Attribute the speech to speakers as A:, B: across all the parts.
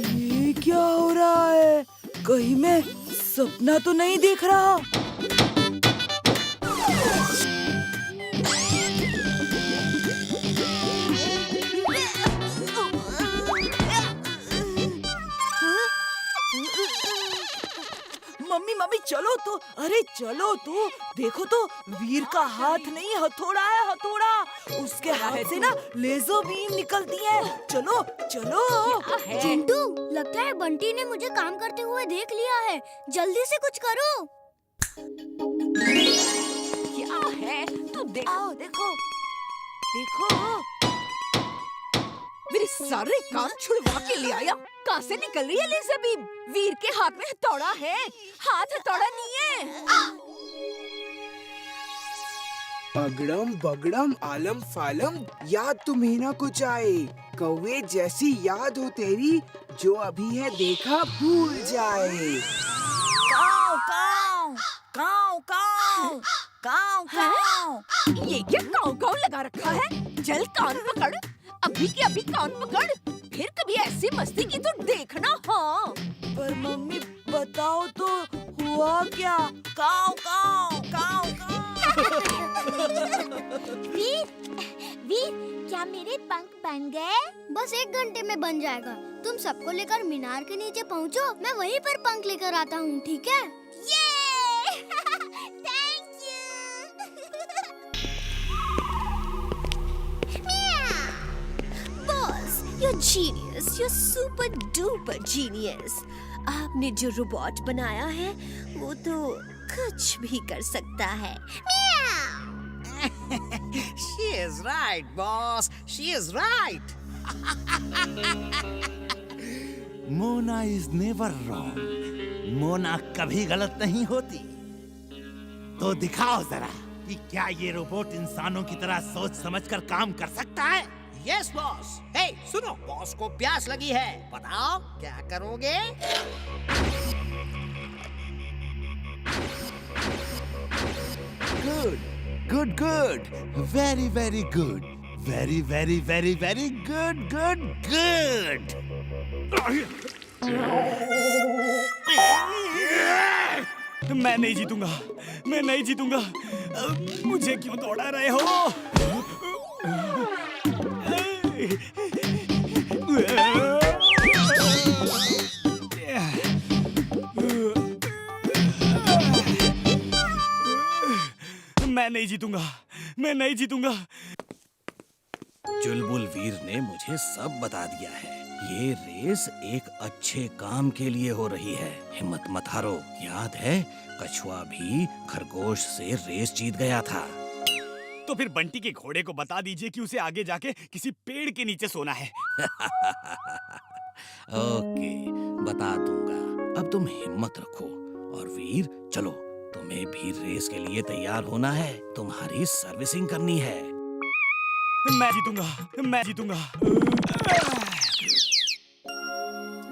A: ये क्या हो रहा है? कहीं मैं सपना तो नहीं देख रहा? मम्मी मम्मी चलो तो, अरे चलो तो, देखो तो वीर का हाथ नहीं हथौड़ा है, हथौड़ा। उसके हाथ से ना लेजर बीम निकलती है। चलो चलो।
B: चिंटू, लगता है बंटी ने मुझे काम करते हुए देख लिया है। जल्दी से कुछ करो।
C: क्या है? तू देख।
A: आओ देखो, देखो।
C: मेरे सारे काम छुड़वा के ले आया। कहाँ से निकल रही है लेजर बीम? वीर के हाथ में हथौड़ा है, हाथ हथौड़ा नहीं है।
D: अगड़म बगड़म आलम फालम, याद तुम्हें ना कुछ आए। कौवे जैसी याद हो तेरी, जो अभी है देखा भूल जाए।
A: काव काव काव काव काव काव।
C: ये क्या काव काव लगा रखा है? चल कान पकड़, अभी के अभी कान पकड़। फिर कभी ऐसी मस्ती की तो देखना। हाँ,
A: पर मम्मी बताओ तो हुआ क्या? काव काव काव काव।
B: वीर, क्या मेरे पंख बन गए? बस 1 घंटे में बन जाएगा। तुम सबको लेकर मीनार के नीचे पहुँचो, मैं वहीं पर पंख लेकर आता हूँ, ठीक है? Thank you.
C: Boss, you're genius, you're super duper genius। आपने जो रोबोट बनाया है, वो तो कुछ भी कर सकता है।
E: She is right, boss. She is right.
F: Mona is never wrong. Mona कभी गलत नहीं होती। तो दिखाओ जरा कि क्या ये रोबोट इंसानों की तरह सोच समझकर काम कर सकता है।
E: Yes, boss. Hey, सुनो, बॉस को प्यास लगी है। बताओ क्या करोगे?
F: Good good good, very very good, very very very very good good good.
G: मैं नहीं जीतूंगा, मैं नहीं जीतूंगा। मुझे क्यों दौड़ा रहे हो? मैं नहीं जीतूंगा, मैं नहीं जीतूंगा।
F: चुलबुल वीर ने मुझे सब बता दिया है। ये रेस एक अच्छे काम के लिए हो रही है। हिम्मत मत हारो। याद है, कछुआ भी खरगोश से रेस जीत गया था।
G: तो फिर बंटी के घोड़े को बता दीजिए कि उसे आगे जाके किसी पेड़ के नीचे सोना है।
F: ओके, बता दूंगा। अब तुम हिम्मत रखो और वीर चलो, तुम्हें भी रेस के लिए तैयार होना है। तुम्हारी सर्विसिंग करनी है।
G: मैं जीतूंगा, मैं जीतूंगा।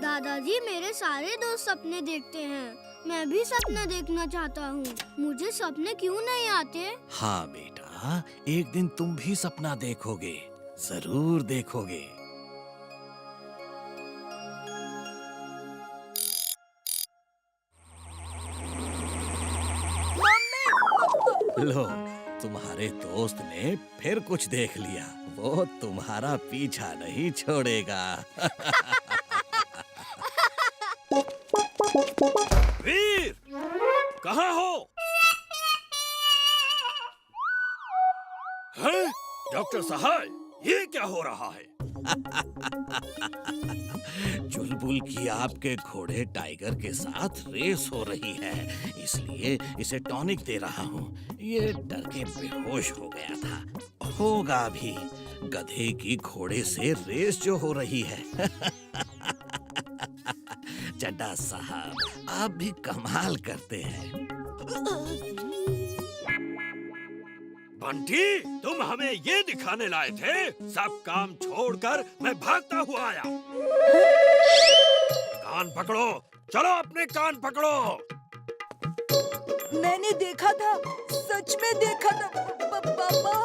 B: दादाजी, मेरे सारे दोस्त सपने देखते हैं। मैं भी सपना देखना चाहता हूँ। मुझे सपने क्यों नहीं आते?
F: हाँ बेटा, एक दिन तुम भी सपना देखोगे, जरूर देखोगे। लो, तुम्हारे दोस्त ने फिर कुछ देख लिया। वो तुम्हारा पीछा नहीं छोड़ेगा।
G: वीर, कहाँ हो? हैं? डॉक्टर साहब, ये क्या हो रहा है?
F: चुलबुल की आपके घोड़े टाइगर के साथ रेस हो रही है, इसलिए इसे टॉनिक दे रहा हूँ। ये डर के बेहोश हो गया था। होगा भी, गधे की घोड़े से रेस जो हो रही है। चड्डा साहब, आप भी कमाल करते हैं।
G: बंटी, तुम हमें ये दिखाने लाए थे? सब काम छोड़कर मैं भागता हुआ आया। कान पकड़ो,
F: चलो अपने कान पकड़ो।
A: मैंने देखा था, सच में देखा था पापा।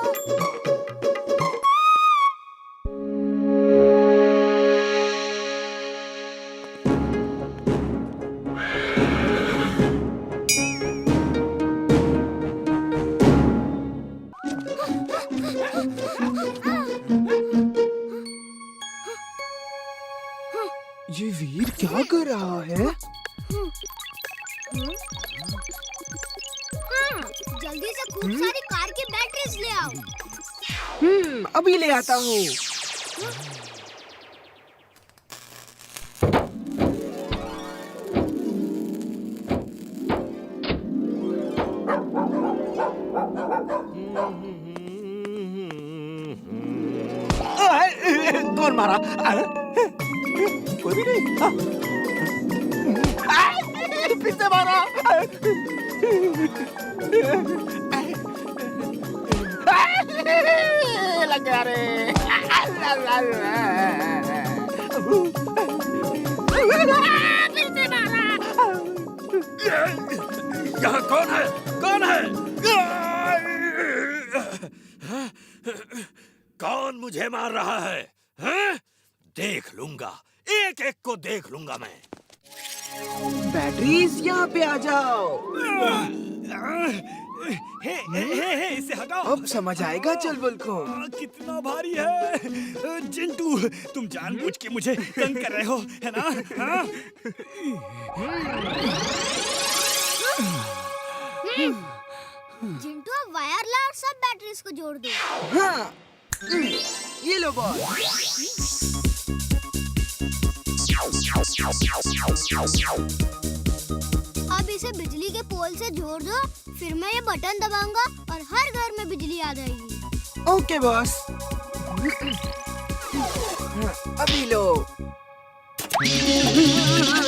D: ये वीर क्या कर रहा है?
B: जल्दी से खूब सारी कार की बैटरीज ले आओ।
D: अभी ले आता हूँ।
G: कौन मारा? कोई भी नहीं। फिर से मारा। लग गया रे।
B: फिर से मारा।
F: यहाँ कौन है? कौन है? कौन मुझे मार रहा है? हैं? देख लूंगा, एक एक को देख लूंगा मैं।
D: बैटरीज यहाँ पे आ जाओ।
G: हे, इसे हटाओ।
D: अब समझ आएगा चुलबुल को।
G: कितना भारी है। चिंटू, तुम जानबूझ के मुझे तंग कर रहे हो, है ना? हाँ?
B: चिंटू अब वायर ला और सब बैटरीज को जोड़ दो।
D: हाँ, ये लो बॉस।
B: अब इसे बिजली के पोल से जोड़ दो, फिर मैं ये बटन दबाऊंगा और हर घर में बिजली आ जाएगी।
D: Okay boss. अभी लो।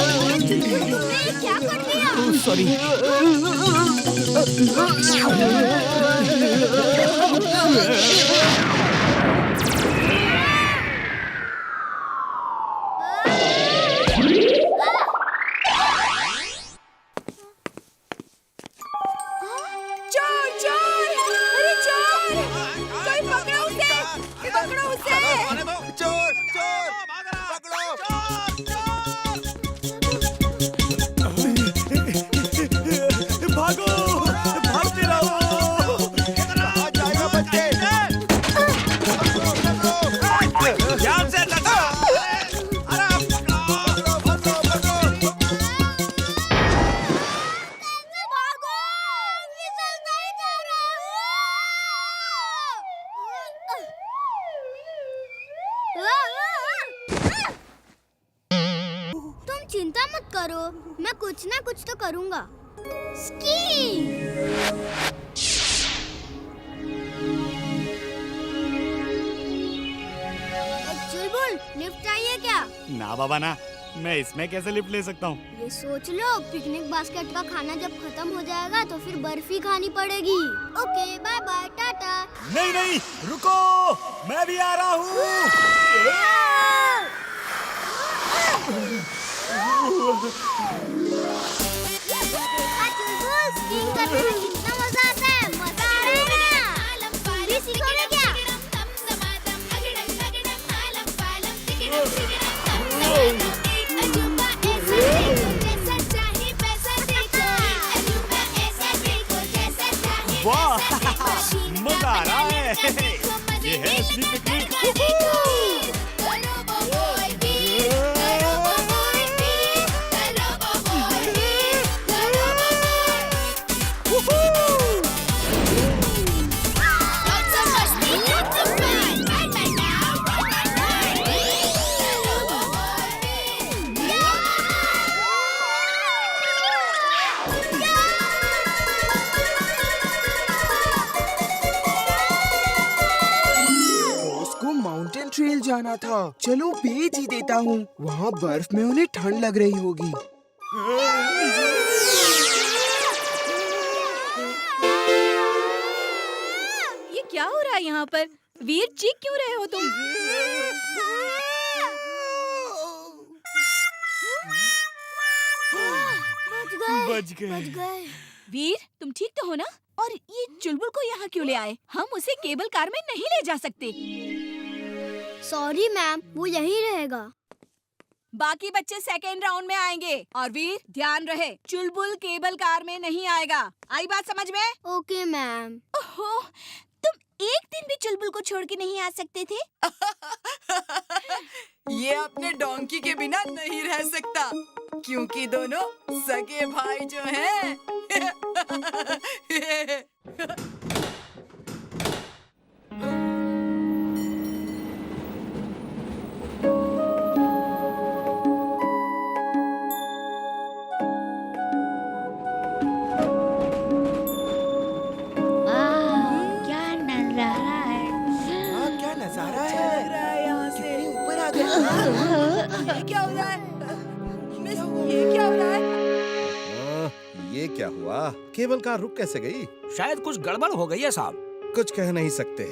B: तुमने क्या कर दिया?
G: सॉरी।
A: चोर चोर, अरे चोर, कोई पकड़ो उसे, पकड़ो उसे।
H: चोर चोर पकड़ो।
G: भागो, भागते रहो।
H: कहाँ जाएगा बच्चे?
F: ध्यान से लगा।
H: अरे पकड़ो।
B: भागो, फिसल नहीं जा रहा। तुम चिंता मत करो, मैं कुछ ना कुछ तो करूंगा। स्की। चुलबुल, लिफ्ट चाहिए क्या?
G: ना बाबा ना, मैं इसमें कैसे लिफ्ट ले सकता हूँ?
B: ये सोच लो, पिकनिक बास्केट का खाना जब खत्म हो जाएगा तो फिर बर्फी खानी पड़ेगी। Okay, bye bye, tata.
G: नहीं नहीं, रुको, मैं भी आ रहा हूँ।
B: चुलबुल, स्कीइंग करने में कितना मजा आता है, मजा आ रहा है ना? तुम भी सीखोगे क्या?
G: वाह, मजा आ रहा है। ये है असली पिकनिक।
D: उसको माउंटेन ट्रेल जाना था। चलो भेज ही देता हूँ। वहाँ बर्फ में उन्हें ठंड लग रही होगी।
A: ये क्या हो रहा है यहाँ पर? वीर, चीख क्यों रहे हो तुम?
G: बच गए।
I: वीर, तुम ठीक तो हो ना? और ये चुलबुल को यहाँ क्यों ले आए? हम उसे केबल कार में नहीं ले जा सकते।
B: सॉरी मैम, वो यहीं रहेगा।
I: बाकी बच्चे सेकेंड राउंड में आएंगे। और वीर, ध्यान रहे, चुलबुल केबल कार में नहीं आएगा। आई बात समझ में?
B: Okay ma'am.
I: ओहो, तुम एक दिन भी चुलबुल को छोड़ के नहीं आ सकते थे?
A: ये अपने डोंकी के बिना नहीं रह सकता, क्योंकि दोनों सगे भाई जो हैं।
C: क्या नजारा है।
D: क्या नजारा
A: चल
D: है।
A: रहा है यहाँ से।
D: कितनी ऊपर आ गए।
A: ये क्या हो रहा है? मिस, ये क्या हो रहा है?
H: ये क्या हुआ? केबल कार रुक कैसे गई?
E: शायद कुछ गड़बड़ हो गई है साहब।
H: कुछ कह नहीं सकते।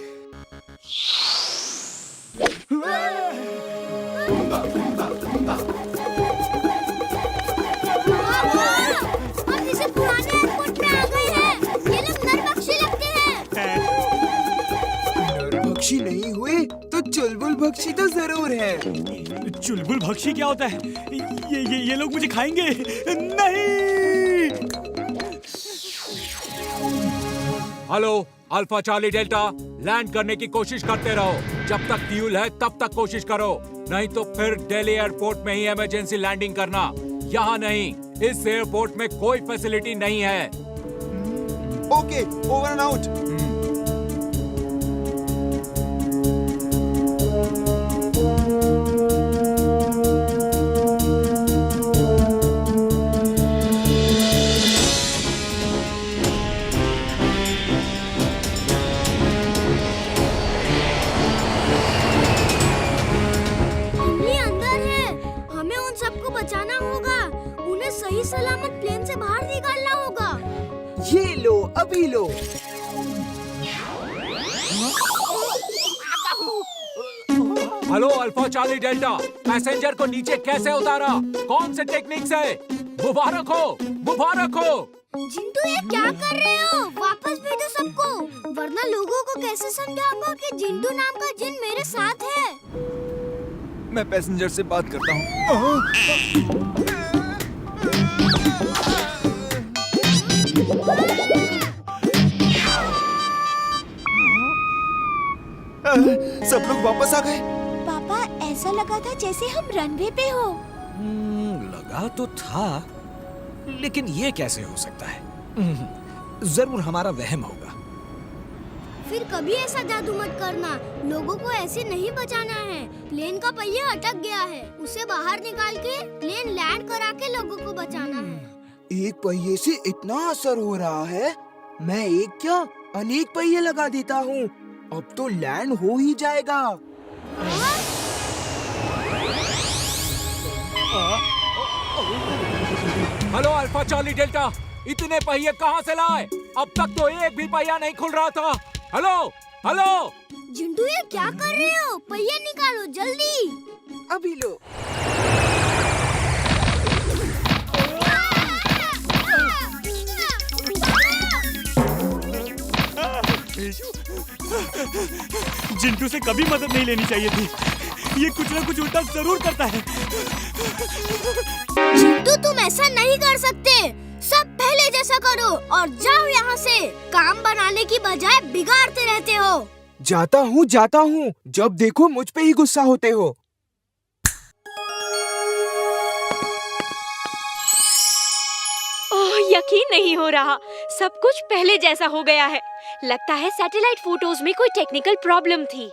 B: हम इसे पुराने एयरपोर्ट में आ गए हैं। ये लोग नरभक्षी लगते हैं।
D: नरभक्षी नहीं हुए तो चुलबुल भक्षी तो जरूर है।
G: चुलबुल भक्षी क्या होता है? ये लोग मुझे खाएंगे। नहीं।
J: Hello, alpha charlie delta, land करने की कोशिश करते रहो। जब तक फ्यूल है तब तक कोशिश करो, नहीं तो फिर दिल्ली एयरपोर्ट में ही इमरजेंसी लैंडिंग करना। यहाँ नहीं, इस एयरपोर्ट में कोई फैसिलिटी नहीं है।
H: Okay, over and out.
B: इमली अंदर है। हमें उन सबको बचाना होगा। उन्हें सही सलामत प्लेन से बाहर निकालना होगा।
D: ये लो, अभी लो।
J: Hello alpha charlie delta, passenger को नीचे कैसे उतारा? कौन से टेक्निक से? मुबारक हो, मुबारक हो।
B: जिंटू, ये क्या कर रहे हो? वापस भेजो सबको, वरना लोगों को कैसे समझाऊंगा कि जिंटू नाम का जिन मेरे साथ है।
H: मैं पैसेंजर से बात करता हूँ। सब लोग वापस आ गए।
I: पापा, ऐसा लगा था जैसे हम रनवे पे हो।
E: लगा तो था, लेकिन ये कैसे हो सकता है? जरूर हमारा वहम होगा।
B: फिर कभी ऐसा जादू मत करना। लोगों को ऐसे नहीं बचाना है। प्लेन का पहिया अटक गया है, उसे बाहर निकाल के प्लेन लैंड करा के लोगों को बचाना है।
D: एक पहिए से इतना असर हो रहा है, मैं एक क्या अनेक पहिए लगा देता हूँ। अब तो लैंड हो ही जाएगा।
J: हेलो अल्फा चार्ली डेल्टा, इतने पहिए कहाँ से लाए? अब तक तो एक भी पहिया नहीं खुल रहा था। Hello, hello.
B: जिंटू, ये क्या कर रहे हो? पहिया निकालो जल्दी।
D: अभी लो।
G: जिंटू से कभी मदद नहीं लेनी चाहिए थी। ये कुछ ना कुछ उल्टा जरूर करता है।
B: जिंटू, तुम ऐसा नहीं कर सकते। सब पहले जैसा करो और जाओ यहाँ से। काम बनाने की बजाय बिगाड़ते रहते हो।
D: जाता हूँ। जब देखो मुझ पे ही गुस्सा होते हो।
K: ओह, यकीन नहीं हो रहा, सब कुछ पहले जैसा हो गया है। लगता है सैटेलाइट फोटोज में कोई टेक्निकल प्रॉब्लम थी।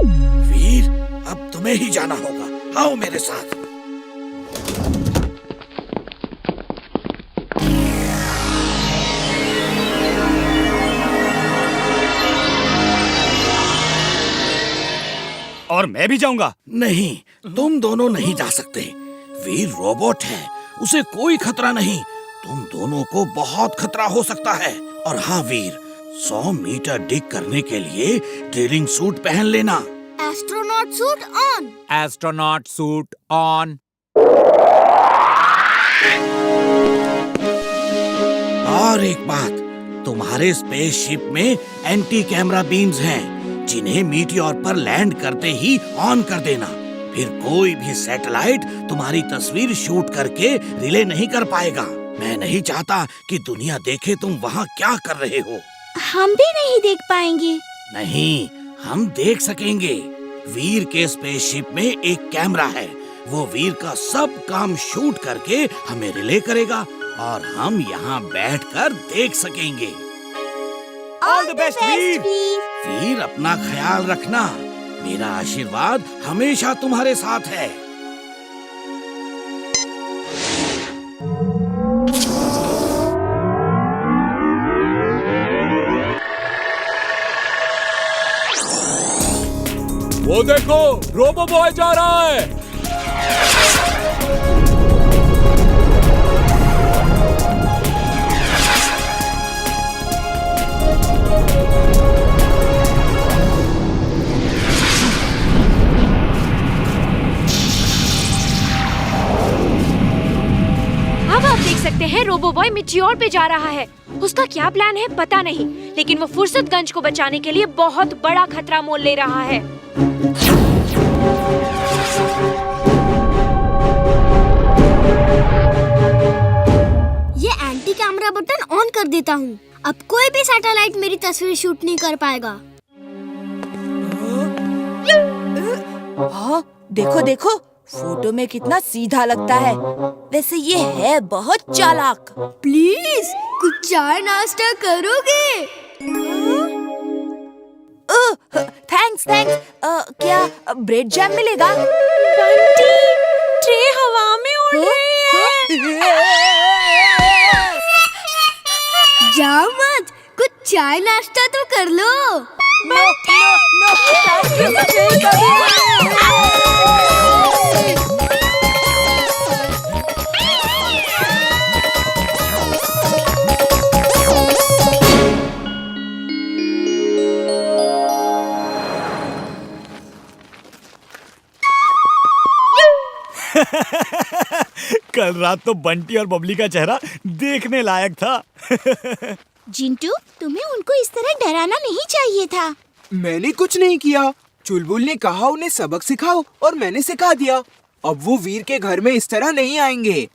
F: वीर, अब तुम्हें ही जाना होगा। आओ मेरे साथ।
G: और मैं भी जाऊंगा।
F: नहीं, तुम दोनों नहीं जा सकते। वीर रोबोट है, उसे कोई खतरा नहीं। तुम दोनों को बहुत खतरा हो सकता है। और हाँ वीर, 100 मीटर डिग करने के लिए ड्रिलिंग सूट पहन लेना।
B: Astronaut suit on.
J: Astronaut suit on.
F: और एक बात, तुम्हारे स्पेसशिप में एंटी कैमरा बीम्स हैं, जिन्हें मीटियोर पर लैंड करते ही ऑन कर देना। फिर कोई भी सैटेलाइट तुम्हारी तस्वीर शूट करके रिले नहीं कर पाएगा। मैं नहीं चाहता कि दुनिया देखे तुम वहाँ क्या कर रहे हो।
B: हम भी नहीं देख पाएंगे।
F: नहीं, हम देख सकेंगे। वीर के स्पेसशिप में एक कैमरा है, वो वीर का सब काम शूट करके हमें रिले करेगा और हम यहाँ बैठकर देख सकेंगे।
G: ऑल द बेस्ट वीर।
F: वीर, अपना ख्याल रखना। मेरा आशीर्वाद हमेशा तुम्हारे साथ है।
J: वो देखो, रोबो बॉय जा रहा है।
K: अब आप देख सकते हैं रोबो बॉय मीटियोर पे जा रहा है। उसका क्या प्लान है पता नहीं, लेकिन वो फुर्सतगंज को बचाने के लिए बहुत बड़ा खतरा मोल ले रहा है।
B: ये एंटी कैमरा बटन ऑन कर देता हूँ। अब कोई भी सैटेलाइट मेरी तस्वीर शूट नहीं कर पाएगा।
A: हाँ, देखो देखो, फोटो में कितना सीधा लगता है। वैसे ये है बहुत चालाक।
B: प्लीज कुछ चाय नाश्ता करोगे?
A: Thanks thanks. क्या ब्रेड जैम मिलेगा?
K: बंटी, ट्रे हवा में उड़ रही है।
B: जाओ मत, कुछ चाय नाश्ता तो कर लो।
G: कल रात तो बंटी और बबली का चेहरा देखने लायक था।
B: जिंटू, तुम्हें उनको इस तरह डराना नहीं चाहिए था।
D: मैंने कुछ नहीं किया। चुलबुल ने कहा उन्हें सबक सिखाओ और मैंने सिखा दिया। अब वो वीर के घर में इस तरह नहीं आएंगे।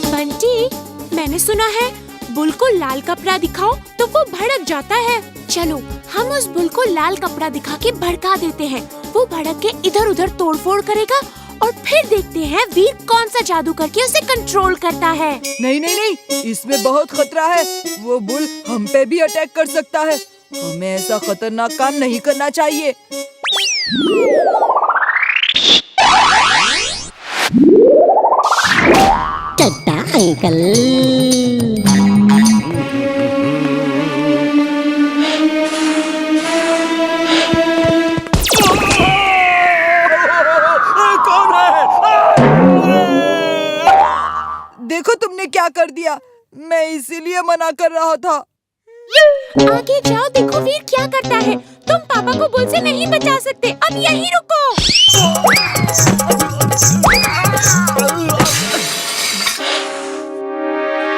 K: बंटी, मैंने सुना है बुल को लाल कपड़ा दिखाओ तो वो भड़क जाता है। चलो हम उस बुल को लाल कपड़ा दिखा के भड़का देते हैं। वो भड़क के इधर उधर तोड़फोड़ करेगा और फिर देखते हैं वीर कौन सा जादू करके उसे कंट्रोल करता है।
A: नहीं नहीं नहीं, इसमें बहुत खतरा है। वो बुल हम पे भी अटैक कर सकता है। हमें ऐसा खतरनाक काम नहीं करना चाहिए।
B: टट्टा अंकल।
A: देखो तुमने क्या कर दिया। मैं इसीलिए मना कर रहा था।
K: आगे जाओ, देखो वीर क्या करता है। तुम पापा को बुल से नहीं बचा सकते, अब यहीं रुको।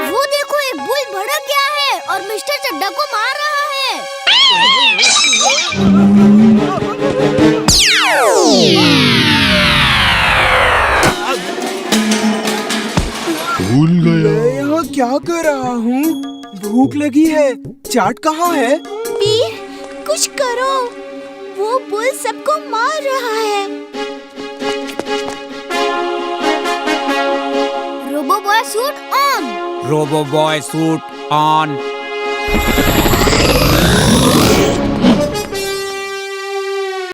B: वो देखो, एक बुल भड़क गया है और मिस्टर चड्डा को मार रहा है।
D: भूल गया। मैं यहाँ क्या कर रहा हूँ? भूख लगी है। चाट कहाँ है?
B: वीर, कुछ करो। वो बुल सबको मार रहा है। Robo boy suit on.
J: Robo boy suit on.